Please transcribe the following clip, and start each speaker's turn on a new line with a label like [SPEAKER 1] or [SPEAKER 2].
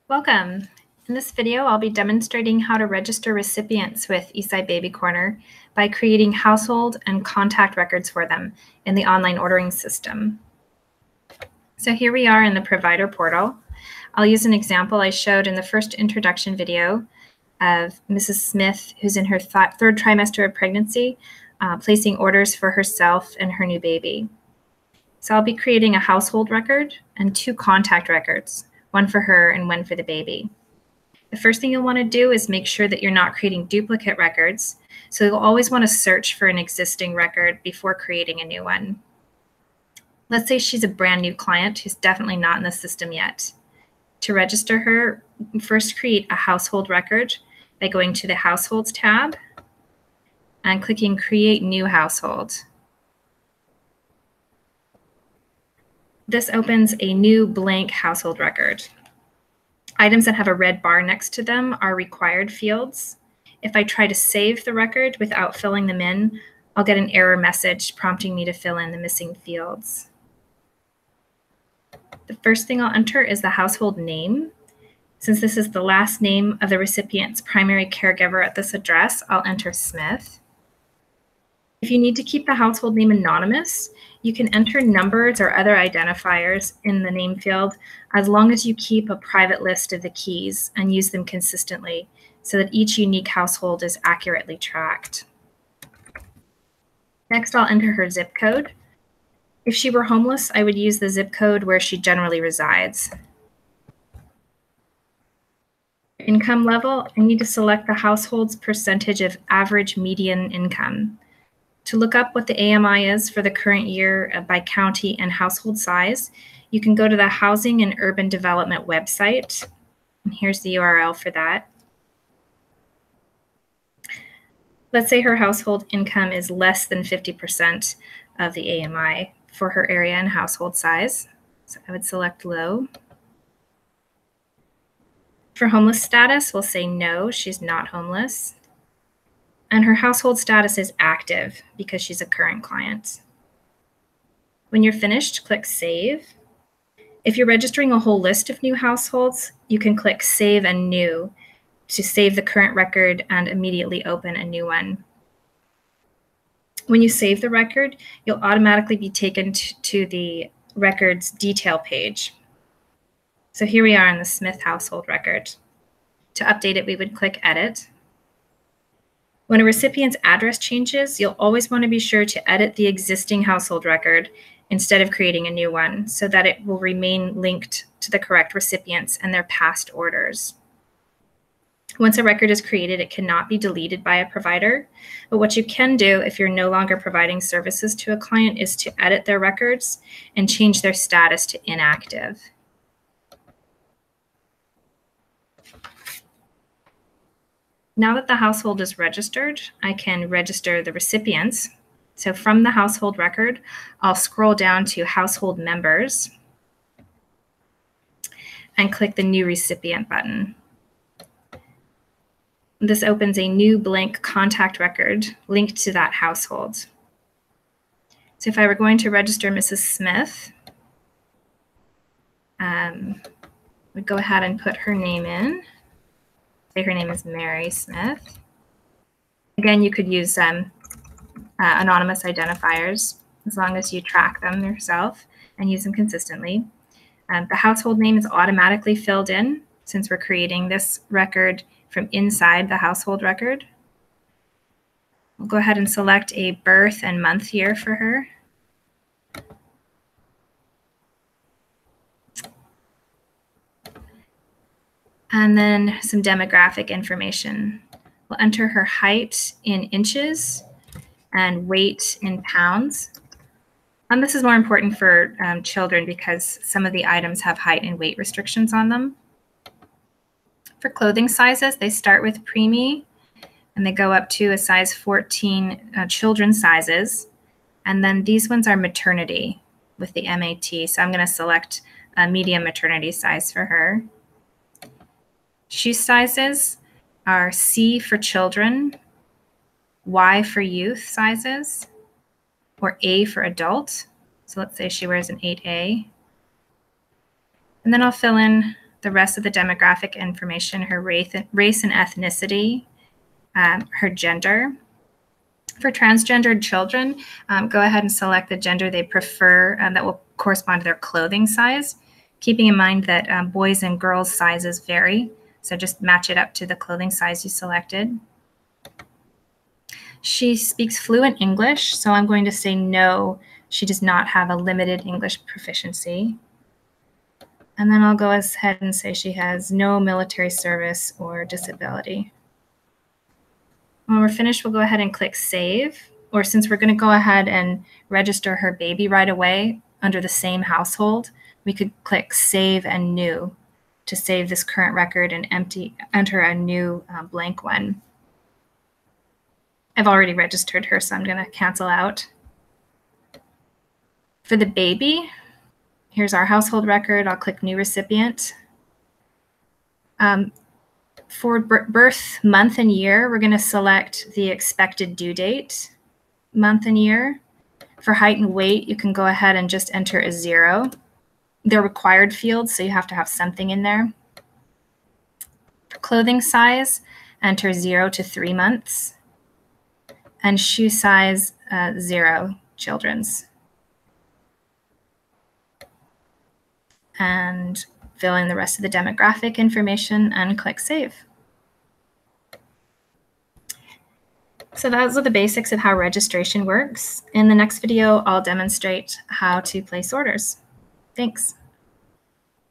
[SPEAKER 1] Welcome. In this video, I'll be demonstrating how to register recipients with Eastside Baby Corner by creating household and contact records for them in the online ordering system. So here we are in the provider portal. I'll use an example I showed in the first introduction video of Mrs. Smith, who's in her third trimester of pregnancy, placing orders for herself and her new baby. So I'll be creating a household record and two contact records, one for her and one for the baby. The first thing you'll want to do is make sure that you're not creating duplicate records. So you'll always want to search for an existing record before creating a new one. Let's say she's a brand new client who's definitely not in the system yet. To register her, first create a household record by going to the Households tab and clicking Create New Household. This opens a new blank household record. Items that have a red bar next to them are required fields. If I try to save the record without filling them in, I'll get an error message prompting me to fill in the missing fields. The first thing I'll enter is the household name. Since this is the last name of the recipient's primary caregiver at this address, I'll enter Smith. If you need to keep the household name anonymous, you can enter numbers or other identifiers in the name field as long as you keep a private list of the keys and use them consistently so that each unique household is accurately tracked. Next, I'll enter her zip code. If she were homeless, I would use the zip code where she generally resides. Income level, I need to select the household's percentage of average median income. To look up what the AMI is for the current year by county and household size, you can go to the Housing and Urban Development website. And here's the URL for that. Let's say her household income is less than 50% of the AMI for her area and household size. So I would select low. For homeless status, we'll say no, she's not homeless. And her household status is active because she's a current client. When you're finished, click Save. If you're registering a whole list of new households, you can click Save and New to save the current record and immediately open a new one. When you save the record, you'll automatically be taken to the record's detail page. So here we are in the Smith household record. To update it, we would click Edit. When a recipient's address changes, you'll always want to be sure to edit the existing household record instead of creating a new one so that it will remain linked to the correct recipients and their past orders. Once a record is created, it cannot be deleted by a provider, but what you can do if you're no longer providing services to a client is to edit their records and change their status to inactive. Now that the household is registered, I can register the recipients. So from the household record, I'll scroll down to Household Members and click the New Recipient button. This opens a new blank contact record linked to that household. So if I were going to register Mrs. Smith, we'd go ahead and put her name in. Say her name is Mary Smith. Again, you could use anonymous identifiers as long as you track them yourself and use them consistently. The household name is automatically filled in since we're creating this record from inside the household record. We'll go ahead and select a birth and month year for her. And then some demographic information. We'll enter her height in inches and weight in pounds. And this is more important for children because some of the items have height and weight restrictions on them. For clothing sizes, they start with preemie and they go up to a size 14 children's sizes. And then these ones are maternity with the MAT. So I'm going to select a medium maternity size for her. Shoe sizes are C for children, Y for youth sizes, or A for adult. So let's say she wears an 8A. And then I'll fill in the rest of the demographic information, her race and ethnicity, her gender. For transgendered children, go ahead and select the gender they prefer that will correspond to their clothing size, keeping in mind that boys and girls' sizes vary, so just match it up to the clothing size you selected. She speaks fluent English, so I'm going to say no, she does not have a limited English proficiency. And then I'll go ahead and say she has no military service or disability. When we're finished, we'll go ahead and click Save. Or since we're going to go ahead and register her baby right away under the same household, we could click Save and New to save this current record and enter a new blank one. I've already registered her, so I'm going to cancel out. For the baby, here's our household record. I'll click New Recipient. For birth month and year, we're going to select the expected due date, month and year. For height and weight, you can go ahead and just enter a 0. They're required fields, so you have to have something in there. For clothing size, enter 0 to 3 months. And shoe size, 0 children's. And fill in the rest of the demographic information and click Save. So those are the basics of how registration works. In the next video, I'll demonstrate how to place orders. Thanks.